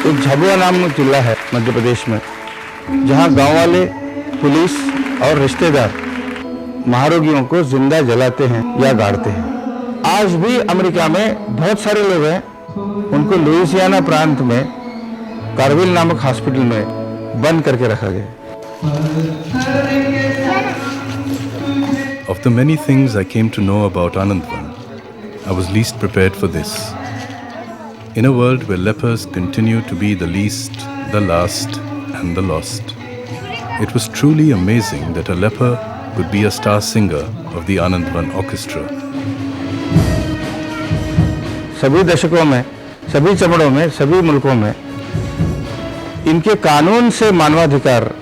एक झाबुआ नाम जिला है मध्य प्रदेश में, जहां गांव वाले, पुलिस और रिश्तेदार महारोगियों को जिंदा जलाते हैं या गाड़ते हैं। आज भी अमेरिका में बहुत सारे लोग हैं, उनको लुइसियाना प्रांत में कार्विल नामक हॉस्पिटल में बंद करके रखा गया। Of the many things I came to know about Anandvan, I was least prepared for this. In a world where lepers continue to be the least, the last, and the lost, it was truly amazing that a leper could be a star singer of the Anandvan Orchestra. सभी दशकों में, सभी चमड़ों में, सभी मुल्कों में इनके कानून से मानवाधिकार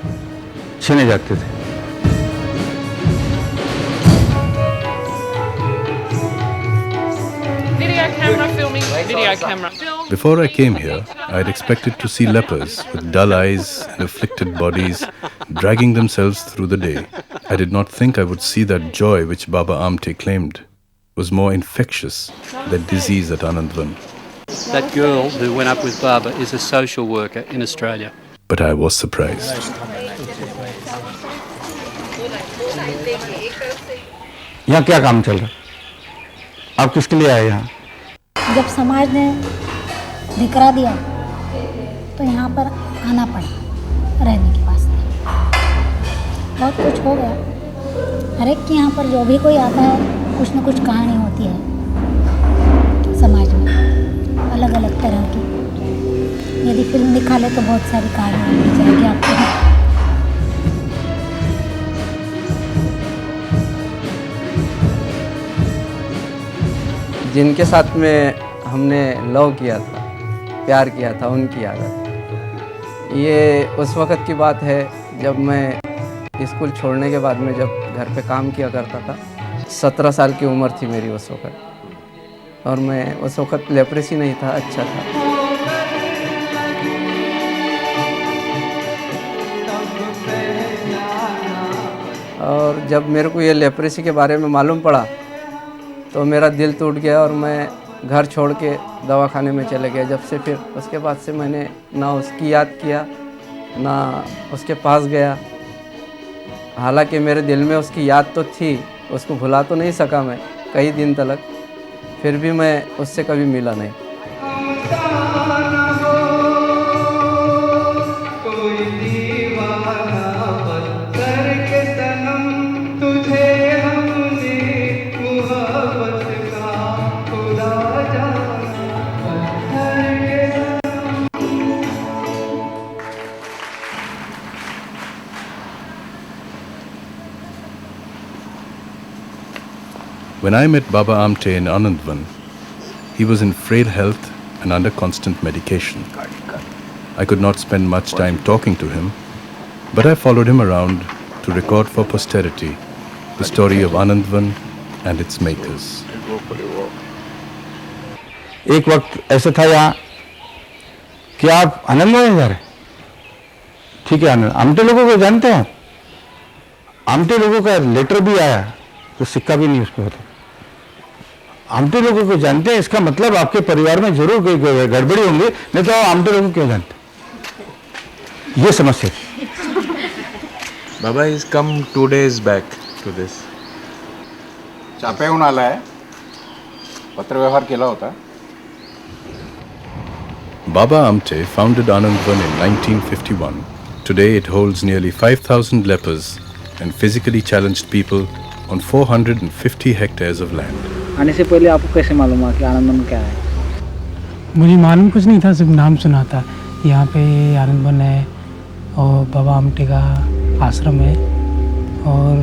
छीने जाते थे। Before I came here, I had expected to see lepers with dull eyes and afflicted bodies dragging themselves through the day. I did not think I would see that joy which Baba Amte claimed was more infectious than disease at Anandvan. That girl who went up with Baba is a social worker in Australia. But I was surprised. यहाँ क्या काम चल रहा है? आप किसके लिए आए यहाँ? जब समाज ने धिकरा दिया तो यहाँ पर आना पड़ा रहने के वास्ते। बहुत कुछ हो गया। हर एक के यहाँ पर जो भी कोई आता है कुछ न कुछ कहानी होती है समाज में, अलग अलग तरह की। यदि फिल्म दिखा ले तो बहुत सारी कहानी मिल जाएगी आपको। जिनके साथ में हमने लव किया था, प्यार किया था, उनकी आदत। ये उस वक़्त की बात है जब मैं स्कूल छोड़ने के बाद में जब घर पे काम किया करता था। 17 साल की उम्र थी मेरी उस वक़्त, और मैं उस वक़्त लेप्रेसी नहीं था, अच्छा था। और जब मेरे को ये लेप्रेसी के बारे में मालूम पड़ा तो मेरा दिल टूट गया और मैं घर छोड़ के दवाखाने में चले गया। जब से फिर उसके बाद से मैंने ना उसकी याद किया ना उसके पास गया। हालांकि मेरे दिल में उसकी याद तो थी, उसको भुला तो नहीं सका मैं कई दिन तक, फिर भी मैं उससे कभी मिला नहीं। When I met Baba Amte in Anandvan, he was in frail health and under constant medication. I could not spend much time talking to him, but I followed him around to record for posterity the story of Anandvan and its makers. एक वक्त ऐसा था यहाँ कि आप आनंदवन जा रहे, ठीक है। आनंद आमटे लोगों को जानते हैं, आमटे लोगों का लेटर भी आया तो सिक्का भी नहीं उस पर होता। आमटे लोगों को जानते हैं, इसका मतलब आपके परिवार में जरूर कोई गड़बड़ी होंगी, नहीं तो आमटे लोगों को क्यों जानते? ये समस्या। Baba is come 2 days back to this. चाप्याहून आलाय, पत्रव्यवहार केला होता। Baba Amte founded Anandvan in 1951. Today it holds nearly 5,000 lepers and physically challenged people on 450 hectares of land. आने से पहले आपको कैसे मालूम हुआ कि आनंदवन क्या है? मुझे मालूम कुछ नहीं था, सिर्फ नाम सुना था। यहाँ पे आनंदवन है और बाबा आमटे का आश्रम है, और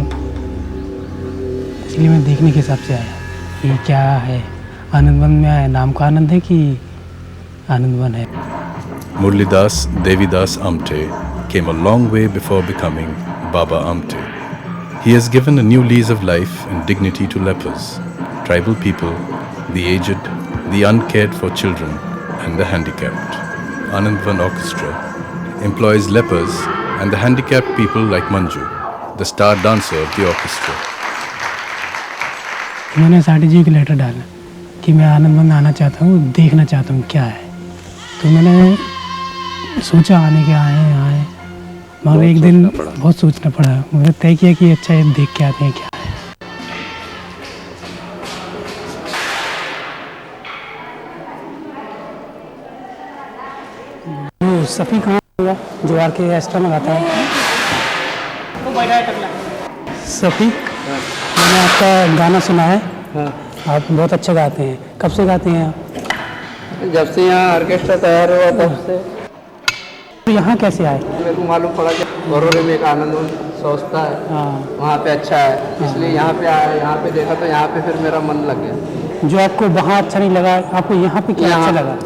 इसलिए मैं देखने के हिसाब से आया कि क्या है। आनंदवन में आया, नाम का आनंद है कि आनंदवन है। Murlidas Devidas Amte came a long way before becoming Baba Amte. He has given a new lease of life and dignity to lepers, tribal people, the aged, the uncared for children, and the handicapped. Anandvan Orchestra employs lepers and the handicapped people like Manju, the star dancer of the orchestra. मैंने साटी जी को letter डाला कि मैं आनंद one आना चाहता हूँ, देखना चाहता हूँ क्या है। तो मैंने सोचा आने के आए मगर एक दिन बहुत सोचना पड़ा। मैंने तय किया कि अच्छा ये देख के आते हैं क्या है। वो सफ़ी कहाँ होगा जो आर के एक्स्ट्रा में गाता है? सफ़ी, मैंने आपका गाना सुना है। आप बहुत अच्छा गाते हैं। कब से गाते हैं आप? जब से यहाँ ऑर्केस्ट्रा तैयार हुआ तब से। तो यहाँ कैसे आए? मेरे को मालूम पड़ा कि बरोरे में एक आनंद वन संस्था है, वहाँ पे अच्छा है, इसलिए यहाँ पे आया। यहाँ पे देखा तो यहाँ पे फिर मेरा मन लग गया। जो आपको वहाँ अच्छा नहीं लगा, आपको यहाँ पे क्या अच्छा लगा?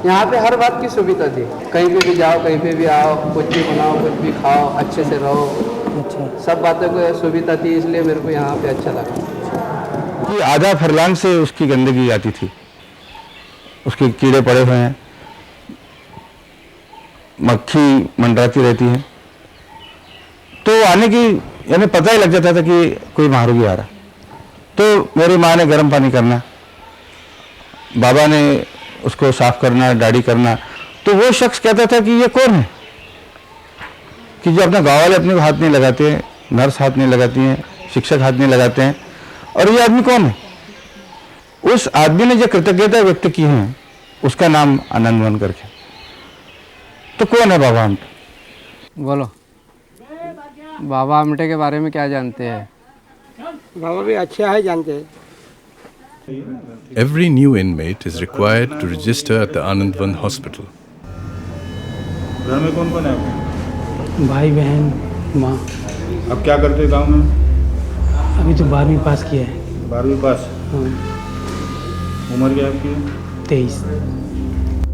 यहाँ पे हर बात की सुविधा थी। कहीं पे भी जाओ, कहीं पे भी आओ, कुछ भी बनाओ, कुछ भी खाओ, अच्छे से रहो। अच्छा, सब बातों को सुविधा थी, इसलिए मेरे को यहाँ पे अच्छा लगा। कि आधा फरलांग से उसकी गंदगी आती थी, उसके कीड़े पड़े हुए हैं, मक्खी मंडराती रहती है। तो आने की यानी पता ही लग जाता था कि कोई महारोगी आ रहा। तो मेरी माँ ने गर्म पानी करना, बाबा ने उसको साफ करना, दाढ़ी करना। तो वो शख्स कहता था कि ये कौन है कि जो अपना गाँव वाले अपने को हाथ नहीं लगाते हैं, नर्स हाथ नहीं लगाती हैं, शिक्षक हाथ नहीं लगाते हैं, और ये आदमी कौन है? उस आदमी ने जो कृतज्ञता व्यक्त की है उसका नाम आनंद वन करके। तो कौन है बाबा आमटे? बोलो, बाबा आमटे के बारे में क्या जानते हैं? बाबा भी अच्छा है, जानते हैं। Every new inmate is required to register at the Anandvan hospital. घर में कौन कौन है आपके? भाई बहन माँ। अब क्या करते हैं गाँव में? अभी तो 12वीं पास किया है। 12वीं पास। हाँ। उम्र क्या आपकी? 23।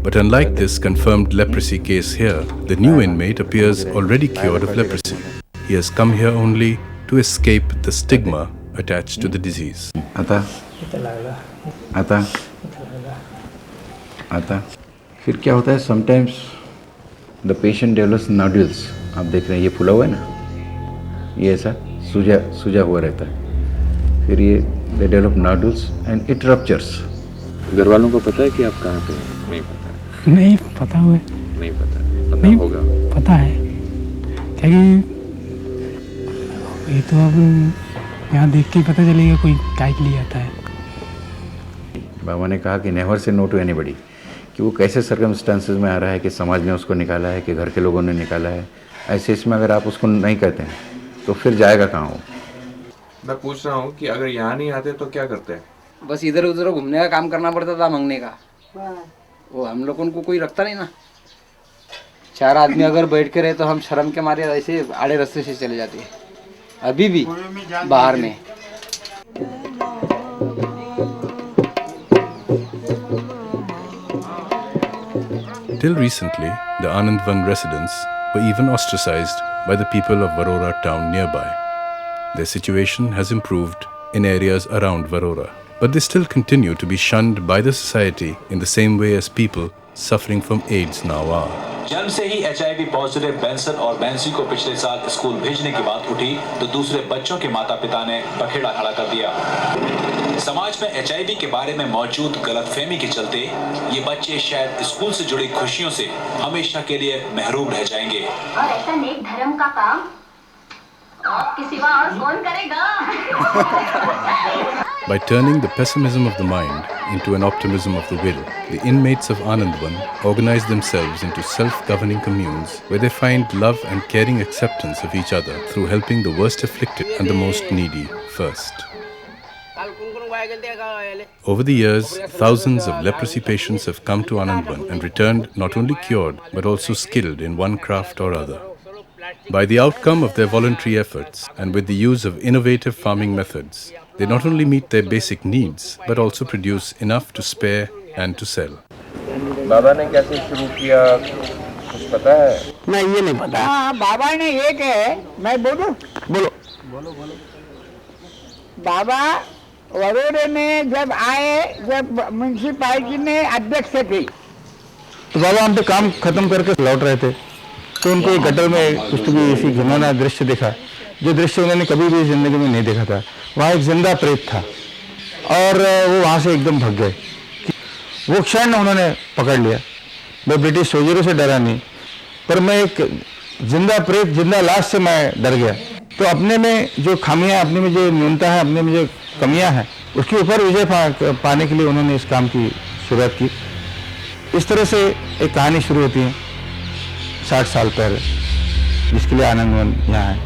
But unlike this confirmed leprosy case here, the new inmate appears already cured of leprosy. He has come here only to escape the stigma attached to the disease. आता फिर क्या होता है, sometimes the patient develops nodules. आप देख रहे हैं ये फुला हुआ है ना, ये ऐसा सूजा हुआ रहता है। फिर ये they develop nodules and it ruptures. घर वालों को पता है कि आप कहाँ पे हैं? नहीं पता। नहीं पता हुआ? नहीं पता। नहीं होगा। पता है क्या कि ये तो अब यहाँ देख के पता चलेगा कोई काय के लिए आता है। बाबा ने कहा कि never say no to anybody, कि वो कैसे सर्कमस्टांसेस में आ रहा है, कि समाज ने उसको निकाला है, कि घर के लोगों ने निकाला है। ऐसे इसमें अगर आप उसको नहीं कहते हैं तो फिर जाएगा कहाँ वो? मैं पूछ रहा हूँ कि अगर यहाँ नहीं आते तो क्या करते हैं? बस इधर उधर घूमने का काम करना पड़ता था, मांगने का। वो हम लोगों को कोई रखता नहीं ना। 4 आदमी अगर बैठ के रहे तो हम शर्म के मारे ऐसे आड़े रास्ते से चले जाते हैं, अभी भी बाहर में। Till recently, the Anandvan residents were even ostracized by the people of Varora town nearby. Their situation has improved in areas around Varora, but they still continue to be shunned by the society in the same way as people suffering from AIDS now are. जन्म से ही HIV positive Benson और बेंसी को पिछले साल school भेजने की बात उठी तो दूसरे बच्चों के माता पिता ने बखेड़ा खड़ा कर दिया। समाज में HIV के बारे में मौजूद गलतफहमी के चलते ये बच्चे शायद स्कूल से जुड़ी खुशियों से हमेशा के लिए महरूम रह जाएंगे। और ऐसा नेक धर्म का काम आपके सिवा और कौन करेगा? By turning the pessimism of the mind into an optimism of the will, the inmates of Anandvan organize themselves into self-governing communes where they find love and caring acceptance of each other through helping the worst afflicted and the most needy first. Over the years, thousands of leprosy patients have come to Anandvan and returned not only cured but also skilled in one craft or other. By the outcome of their voluntary efforts and with the use of innovative farming methods, they not only meet their basic needs but also produce enough to spare and to sell. बाबा ने कैसे शुरू किया कुछ पता है? नहीं, ये नहीं पता। हाँ, बाबा ने ये कहे, मैं बोलूं? बोलो। बाबा वरोरे में जब आए, जब म्यूनसिपालिटी में अध्यक्ष थे, तो बाबा हम पे काम खत्म करके लौट रहे थे, तो उनको एक गटर में कुछ भी ऐसी घिनौना दृश्य देखा, जो दृश्य उन्होंने कभी भी जिंदगी में नहीं देखा था। वहाँ एक जिंदा प्रेत था और वो वहाँ से एकदम भाग गए। वो क्षण उन्होंने पकड़ लिया। मैं ब्रिटिश सोल्जरों से डरा नहीं, पर मैं एक जिंदा प्रेत, जिंदा लाश से मैं डर गया। तो अपने में जो खामियां, अपने में जो न्यूनता है, अपने में जो कमियां हैं, उसके ऊपर विजय पाने के लिए उन्होंने इस काम की शुरुआत की। इस तरह से एक कहानी शुरू होती है 60 साल पहले, जिसके लिए आनंदवन यहाँ है।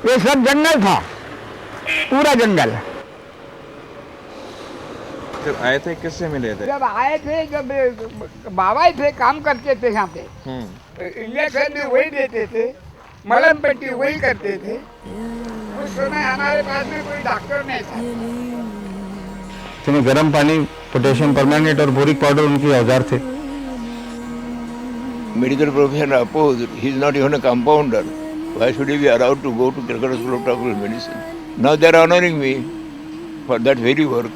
ये सब जंगल था, पूरा जंगल। जब आए थे किससे मिले थे? जब आए थे, जब बाबा ही थे, काम करते थे यहाँ पे, इंजेक्शन भी वही देते थे, मलम पट्टी वही करते थे। उस समय हमारे पास में कोई डॉक्टर नहीं था। इसमें गर्म पानी, पोटेशियम परमैंगनेट और बोरिक पाउडर उनके औजार थे। Medical profession opposed. He is not even a compounder. Why should he be allowed to go to Calcutta School of Tropical Medicine? Now they are honoring me for that very work.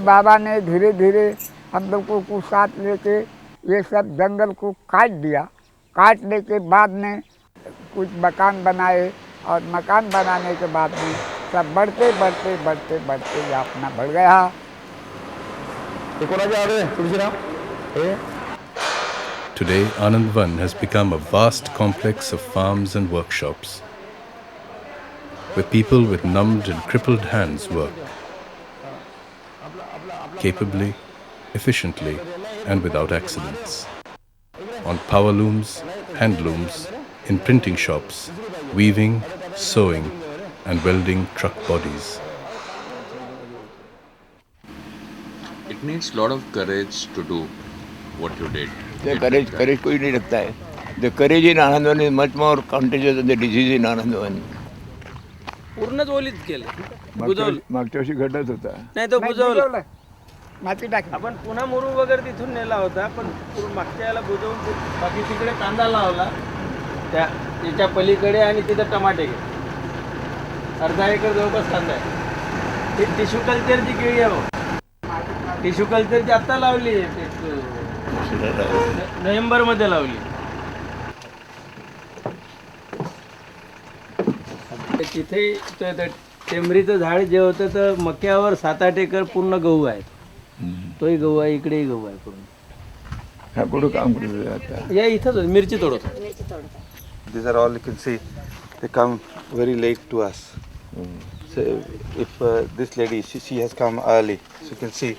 बाबा ने धीरे धीरे हम लोग को साथ लेके ये सब जंगल को काट दिया। काटने के बाद में कुछ मकान बनाए, और मकान बनाने के बाद में सब बढ़ते बढ़ते बढ़ते बढ़ते अपना बढ़ गया। Today, Anandvan has become a vast complex of farms and workshops, where people with numbed and crippled hands work, capably, efficiently, and without accidents. On power looms, hand looms, in printing shops, weaving, sewing, and welding truck bodies. It needs a lot of courage to do what you did. The courage कोई नहीं रखता है. The courage in Anandvan is much more contagious than the disease in Anandvan. पूर्णच ओलीत केले, बुजवलं. मागच्या वर्षी घडत होता. नाही तो बुजवलं. माती टाकली. आपण पुन्हा मुरुम वगैरे तिथून नेला होता, पण मागच्या याला बुजवून बाकी तिकडे कांदा लावला, त्याच्या पलीकडे, आणि तिथं टमाटे गेले. अर्धा एकर जवळपास कांदा आहे. ही टिश्यू कल्चरची केळी आहे. टिश्यू कल्चरची आत्ता लावली आहे, नोव्हेंबरमध्ये लावली. तिथे टेंबरीचं झाड जे होतं तर मक्यावर 7-8 एकर पूर्ण गहू आहे. तोही गहू आहे, इकडेही गहू आहे पूर्ण. हा कुठं काम करत आता? या इथंच मिरची तोडत. These are all you can see. They come very late to us. So if this lady, she has come early, so you can see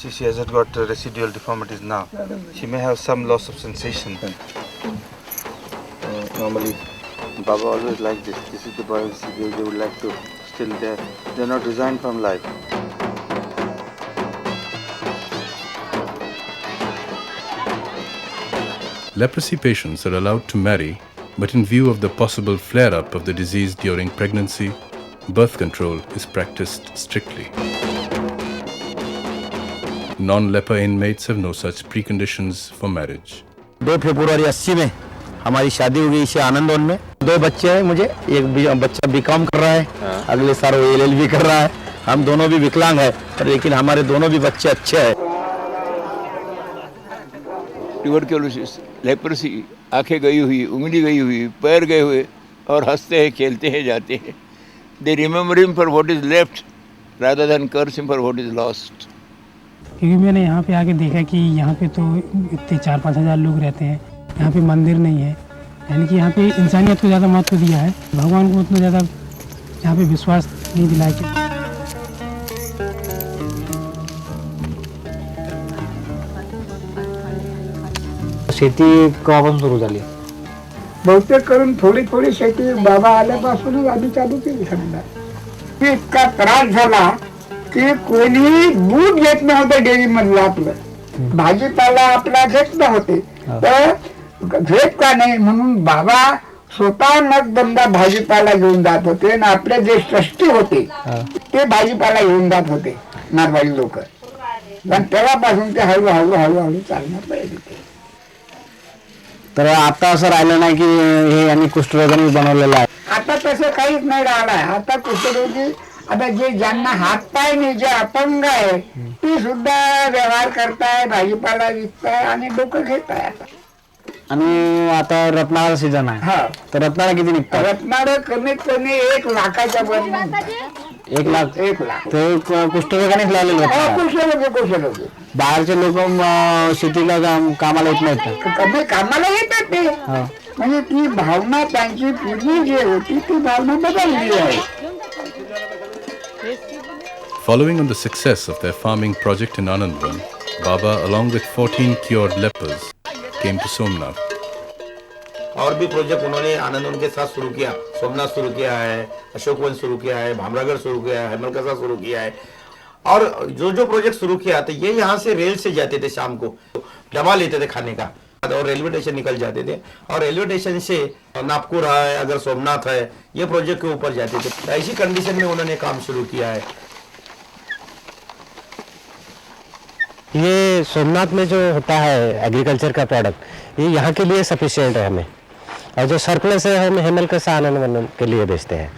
she hasn't got residual deformities now. She may have some loss of sensation. Normally, Baba always like this. This is the boys they would like to still there. They're not resigned from life. Leprosy patients are allowed to marry, but in view of the possible flare-up of the disease during pregnancy, birth control is practiced strictly. Non-leper inmates have no such preconditions for marriage. 2 फरवरी 80 में हमारी शादी हो गई इसे आनंदवन में। 2 बच्चे हैं मुझे, एक बच्चा बीकॉम कर रहा है, अगले साल वो LLB कर रहा है। हम दोनों भी विकलांग हैं, पर लेकिन हमारे दोनों भी बच्चे अच्छे हैं। ट्यूबरक्लोसिस, लेप्रोसी, आंखें गई हुई, उंगली गई हुई, पैर गए हुए, और हंसते हैं, खेलते हैं, जाते हैं. They remember him for what is left rather than curse him for what is lost. क्योंकि मैंने यहाँ पे आके देखा कि यहाँ पे तो इतने 4-5 हज़ार लोग रहते हैं, यहाँ पे मंदिर नहीं है, यानी कि यहाँ पे इंसानियत को ज़्यादा महत्व दिया है, भगवान को उतना ज़्यादा यहाँ पे विश्वास नहीं दिलाया। शेती केव्हापासून सुरू झाली? बहुतेक करून थोडी थोडी शेती बाबा आल्यापासूनच आम्ही चालू केली. समजा इतका त्रास झाला की कोणी दूध घेत नव्हतं डेअरी मधलं, आपलं भाजीपाला आपला घेत नव्हते. तर घेत का नाही म्हणून बाबा स्वतः नगदंदा भाजीपाला घेऊन जात होते, आणि आपले जे ट्रस्टी होते ते भाजीपाला घेऊन जात होते, मारवाडी लोक. पण तेव्हापासून ते हळूहळू हळूहळू चालण्यात पाहिजे. तर आता असं राहिलं नाही की हे यांनी कुष्ठरोगाने बनवलेलं आहे. आता तसं काहीच नाही राहिलंय. आता कुष्ठरोगी आता जे ज्यांना हातपाय नाही, जे अपंग आहे ती सुद्धा व्यवहार करताय, भाजीपाला विकताय आणि डोकं घेताय आता. आणि आता रत्नाळा सीझन आहे. हा, तर रत्नाळा किती निघतात? रत्नाळ कमीत कमी 1 लाखाच्या वर निघतात. 1 लाख. 1 लाख. ते कुष्ठरोगानेच लावलेले हो, होते. कुशलोगी. बाहेरचे लोक शेतीला कामाला येत नाहीत का? कमी कामाला येतात ते. म्हणजे ती भावना त्यांची पूर्वी जी होती ती भावना बदलली आहे. Following on the success of their farming project in Anandvan, Baba, along with 14 cured lepers, came to Somnath. और भी प्रोजेक्ट उन्होंने आनंदवन के साथ शुरू किया. सोमनाथ शुरू किया है, अशोकवन शुरू किया है, भामरागढ़ शुरू किया है, हेमलकसा शुरू किया है. और जो जो प्रोजेक्ट शुरू किया तो ये यहाँ से रेल से जाते थे, शाम को दवा लेते थे खाने का और रेलवे स्टेशन निकल जाते थे. और रेलवे स्टेशन से नागपुर है, अगर सोमनाथ है, ये प्रोजेक्ट के ऊपर जाते थे. तो ऐसी कंडीशन में उन्होंने काम शुरू किया है. ये सोमनाथ में जो होता है एग्रीकल्चर का प्रोडक्ट, ये यहाँ के लिए सफिशिएंट है हमें. और जो सरप्लस है हम हेमलकसा आनंदवन के लिए बेचते हैं.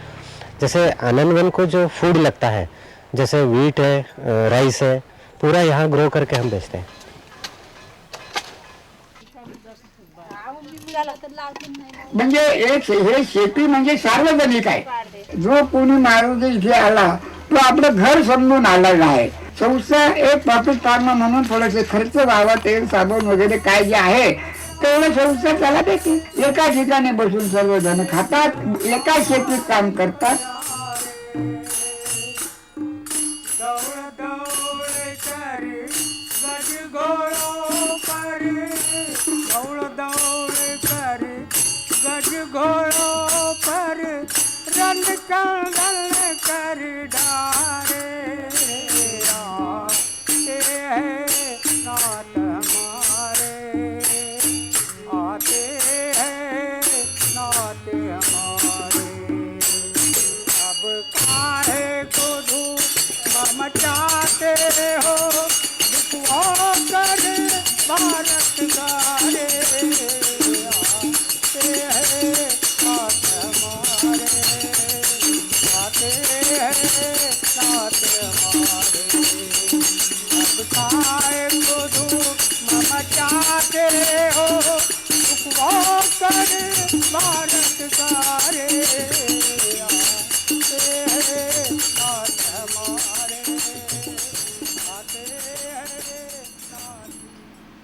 जैसे आनंदवन को जो फूड लगता है, जैसे वीट है, राइस है, पूरा यहाँ ग्रो करके हम बेचते हैं. म्हणजे हे शेती म्हणजे सार्वजनिक आहे. जो कोणी माणूस इथे आला तो आपलं घर समजून आलेला आहे. संस्था एक प्रॉफिट फार्म म्हणून थोडेसे खर्च व्हावा, तेल साबण वगैरे काय जे आहे तेवढं संस्था त्याला देते. एका ठिकाणी बसून सर्वजण खातात, एका शेतीत काम करतात.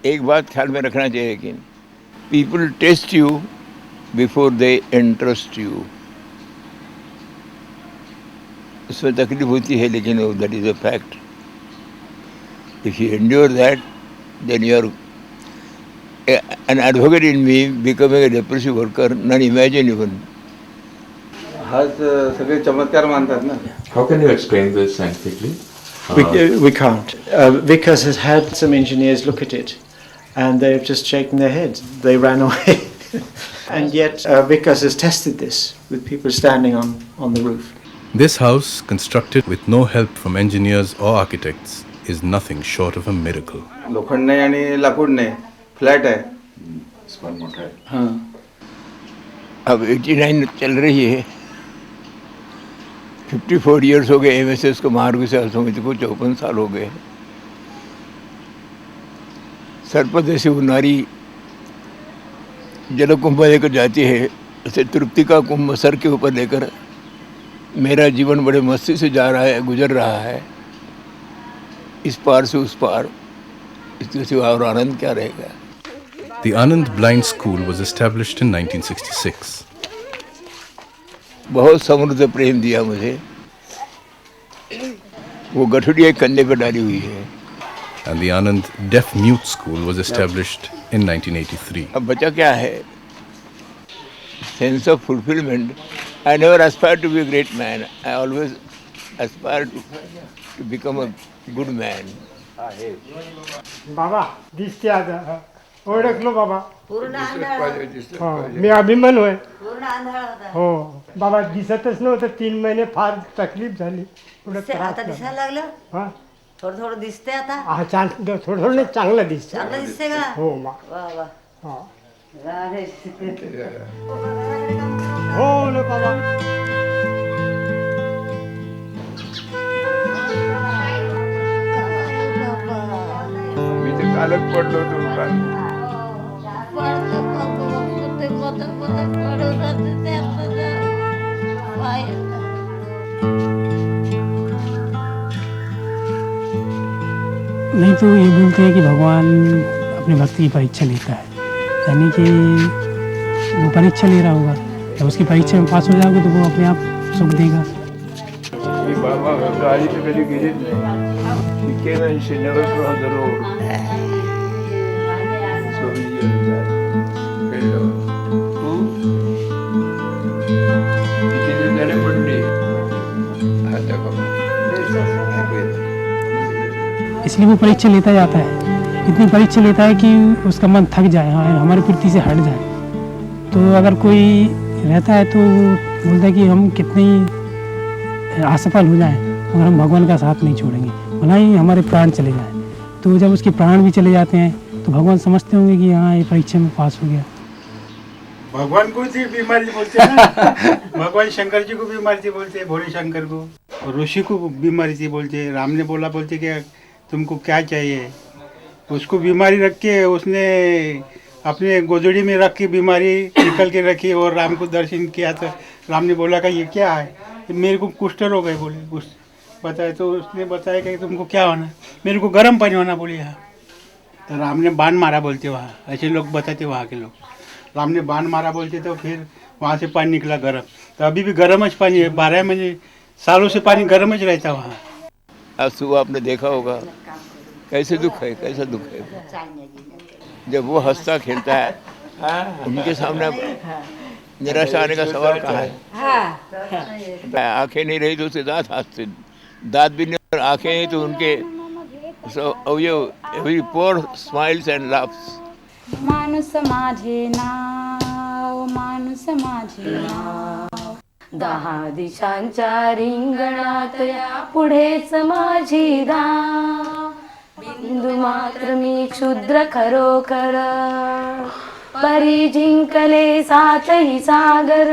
एक बात ख्याल में रखना चाहिए, लेकिन people test you before they interest you. उसमें तकलीफ होती है, लेकिन that is a fact. If you endure that, then you are an advocate in me becoming a depressive worker, not imagine even. आज सगळे चमत्कार मानतात ना. How can you explain this scientifically? We can't. Vickers has had some engineers look at it, and they've just shaken their heads. They ran away. And yet Vickers has tested this with people standing on the roof. This house, constructed with no help from engineers or architects, is nothing short of a miracle. लोखंड नाही आणि लाकूड नाही, flat आहे. हाँ, अब 89 चल रही है. 54 years हो गए MSS को महाविकास समिति को, 54 साल हो गए. सर पर जैसे वो नारी जल कुंभ लेकर जाती है, ऐसे तृप्ति का कुंभ सर के ऊपर लेकर मेरा जीवन बड़े मस्ती से जा रहा है, गुजर रहा है. इस पार से उस पार, इसके सिवा और आनंद क्या रहेगा. The Anand Blind School was established in 1966. बहुत समृद्ध प्रेम दिया मुझे. वो गठुड़िया कंधे पर डाली हुई है. And the Anand Deaf Mute School was established in 1983. अब बचा क्या है? Sense of fulfillment. I never aspired to be a great man. I always aspired to become a good man. बाबा दिसते आता ओळखलो बाबा. पूर्ण आंधळा हो, मी अभिमन्यू आहे. पूर्ण आंधळा होता. हो बाबा, दिसतच नव्हतं 3 महिने. फार तकलीफ झाली. थोडं दिसते, आता दिसायला लागलं. हा, थोडं थोडं दिसते आता. थोडं थोडं नाही, चांगलं दिसतं. चांगलं दिसते का? हो मा. वा वा. हा, भोले बाबा मी तर कालच पडलो होतो काल. नहीं तो ये बोलते हैं कि भगवान अपनी भक्ति की परीक्षा लेता है, यानी कि वो परीक्षा ले रहा होगा, जब उसकी परीक्षा में पास हो जाओगे तो वो अपने आप सुख देगा. मी बाबा गाडी तर कधी गेलीच नाही. He came and she never crossed the road. So many years back. Hello. Who? किती झाले पडले. आता का. इसलिए वो परीक्षा लेता जाता है, इतनी परीक्षा लेता है कि उसका मन थक जाए, हाँ हमारी प्रति से हट जाए. तो अगर कोई रहता है तो बोलता है कि हम कितने असफल हो जाएं मगर हम भगवान का साथ नहीं छोड़ेंगे, भला ही हमारे प्राण चले जाएं. तो जब उसके प्राण भी चले जाते हैं तो भगवान समझते होंगे कि हाँ ये परीक्षा में पास हो गया. भगवान को भी बीमारी बोलते हैं ना. भगवान शंकर जी को बीमारी बोलते हैं, भोले शंकर को. ऋषि को बीमारी थी बोलते हैं. राम ने बोला बोलते कि तुमको क्या चाहिए, उसको बीमारी रख के उसने अपने गोदड़ी में रख के बीमारी निकल के रखी और राम को दर्शन किया. तो राम ने बोला कि ये क्या है, मेरे को कुष्ठ रोग है बोले. कुछ बताया तो उसने बताया कि तुमको क्या होना, मेरे को गर्म पानी होना बोले. यहाँ तो राम ने बाण मारा बोलते, वहाँ ऐसे लोग बताते वहाँ के लोग. राम ने बाण मारा बोलते तो फिर वहाँ से पानी निकला गर्म. तो अभी भी गर्म पानी है, 12 महीने सालों से पानी गर्म रहता वहाँ. आज सुबह आपने देखा होगा कैसे दुख है, कैसा दुख है. जब वो हंसता खेलता है उनके सामने निराशा आने का सवाल कहाँ है. आंखें नहीं रही तो उसके दांत हंसते, दांत भी नहीं और आंखें नहीं तो उनके every pore smiles and laughs. माणूस माझे नाव, माणूस माझे नाव, 10 दिशांच्या रिंगणात या पुढेच माझी धाव. बिंदू मात्र मी क्षुद्र खरोखर, परी जिंकले 7ही सागर.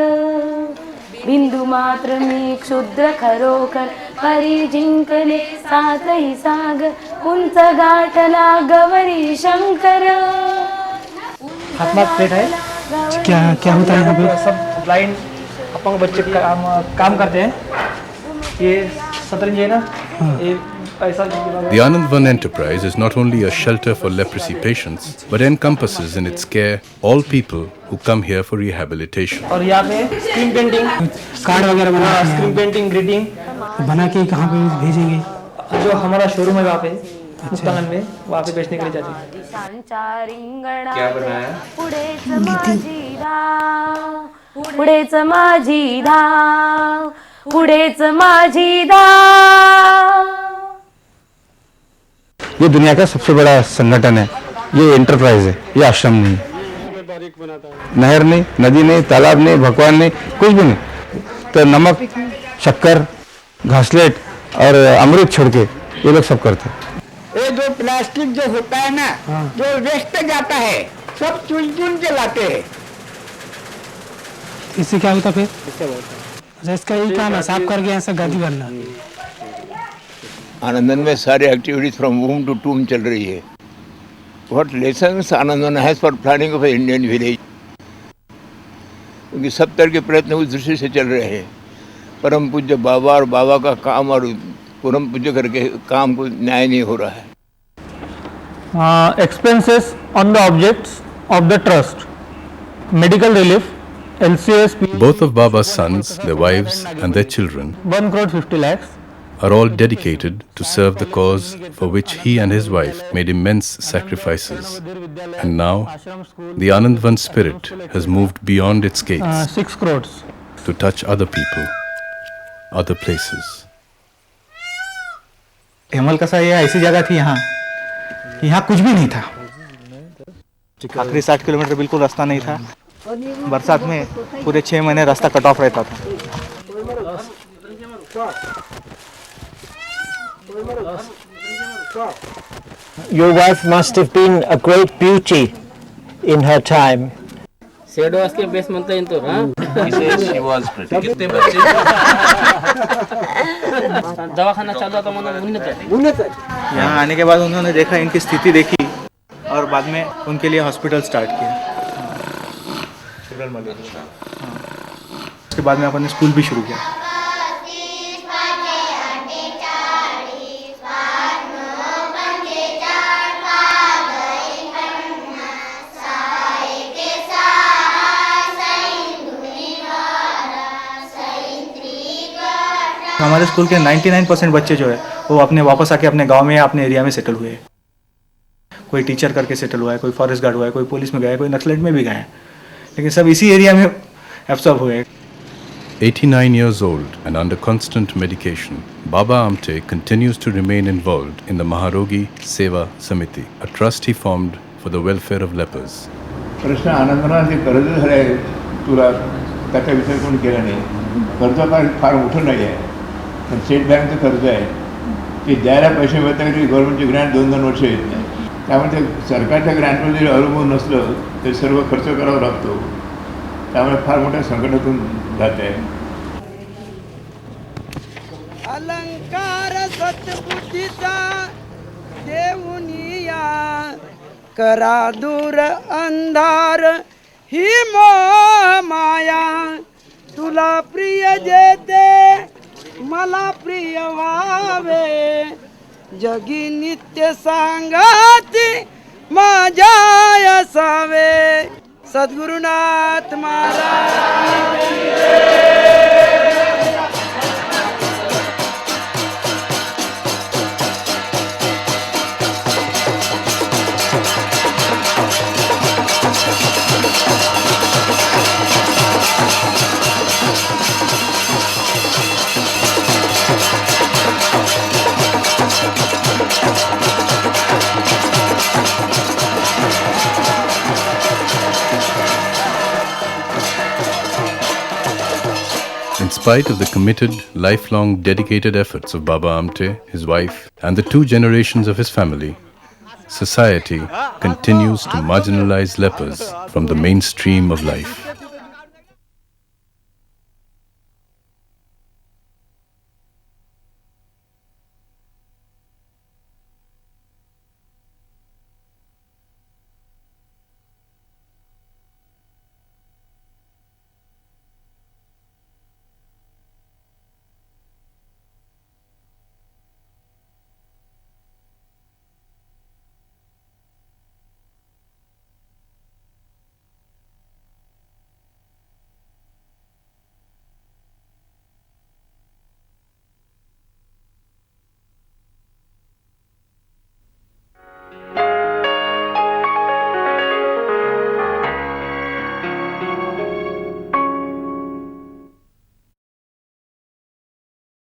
बिंदू मात्र मी क्षुद्र खरोखर, परी जिंकले 7ही सागर. उंच गाठला गवरी शंकर. हाथ में प्लेट है. क्या क्या होता है यहाँ पे? सब ब्लाइंड अपंग बच्चे काम करते हैं. ये शतरंज है ना, ये ऐसा. The Anandvan enterprise is not only a shelter for leprosy patients, but encompasses in its care all people who come here for rehabilitation. और यहाँ पे स्क्रीन पेंटिंग, कार्ड वगैरह बना स्क्रीन पेंटिंग, ग्रीटिंग बना के कहाँ पे भेजेंगे? जो हमारा शोरूम है वहाँ पे मुक्तानंद में, वहाँ पे बेचने के लिए जाते हैं. क्या बनाया? पुढेच माझी धाव, पुढेच माझी धाव, पुढेच माझी धाव. ये दुनिया का सबसे बड़ा संगठन है, ये एंटरप्राइज है, ये आश्रम नहीं. नहर नहीं, नदी नहीं, तालाब नहीं, भगवान नहीं, कुछ भी नहीं. तो नमक, शक्कर, घासलेट और अमृत छोड़ के ये लोग सब करते हैं. ये जो प्लास्टिक जो होता है ना, जो वेस्ट जाता है, सब चुन चुन के लाते हैं. इससे क्या होता फिर? अच्छा, इसका यही काम है, साफ करके ऐसा गद्दी बनना. आनंदन में सारी एक्टिविटीज फ्रॉम वूम टू टूम चल रही है. What lessons Anandan has for planning of Indian village. क्योंकि सब तरह के प्रयत्न उस दृष्टि से चल रहे हैं. परम पूज्य बाबा और बाबा का काम और परम पूज्य करके काम को न्याय नहीं हो रहा है. Expenses on the objects of the trust, medical relief, LCS. Both of Baba's sons, their wives and their children 1 crore 50 lakhs. are all dedicated to serve the cause for which he and his wife made immense sacrifices. And now, the Anandvan spirit has moved beyond its gates 6 crores. to touch other people, other places. Hemal कसा ये ऐसी जगह थी यहाँ कुछ भी नहीं था. आखिरी 60 किलोमीटर बिल्कुल रास्ता नहीं था. बरसात में पूरे 6 महीने रास्ता कट ऑफ रहता था. Your wife must have been a great beauty in her time. Shadows के बेसमेंट तो इंतो हां she was pretty. कितने बच्चे दवाखाना चालू था उन्नत यहाँ आने के बाद उन्होंने देखा, इनकी स्थिति देखी और बाद में उनके लिए हॉस्पिटल स्टार्ट किया। उसके बाद में अपन ने स्कूल भी शुरू किया। हमारे स्कूल के 99% बच्चे जो है वो अपने वापस आके अपने गांव में या अपने एरिया में सेटल हुए हैं। कोई टीचर करके सेटल हुआ है, कोई फॉरेस्ट गार्ड हुआ है, कोई पुलिस में गया है, कोई नक्सलेट में भी गए हैं, लेकिन सब इसी एरिया में एब्सॉर्ब हुए हैं। 89 years old and under constant medication, Baba Amte continues to remain involved in the Maharogi Seva Samiti, a trust he formed for the welfare of lepers. प्रश्न आनंदना जे कर्ज झालं आहे तुला त्याचा विचार कोणी केला नाही. कर्ज फार मोठं नाही आहे, पण स्टेट बँकचं कर्ज आहे ते द्यायला पैसे मिळतात तरी गव्हर्नमेंटचे ग्रँट 2-2 वर्ष येत नाही. त्यामुळे ते सरकारच्या ग्रँटवर जरी अवलंबून नसलं तरी सर्व खर्च करावा लागतो. त्यामुळे फार मोठ्या संकटातून जात आहे. अलंकार सत्बुद्धीचा देऊनिया करा दूर अंधार ही मोह माया तुला प्रिय जेते मला प्रिय व्हावे जगी नित्य सांगाती माझ्या असावे सद्गुरुनाथ महाराज। In spite of the committed, lifelong, dedicated efforts of Baba Amte, his wife, and the 2 generations of his family, society continues to marginalize lepers from the mainstream of life.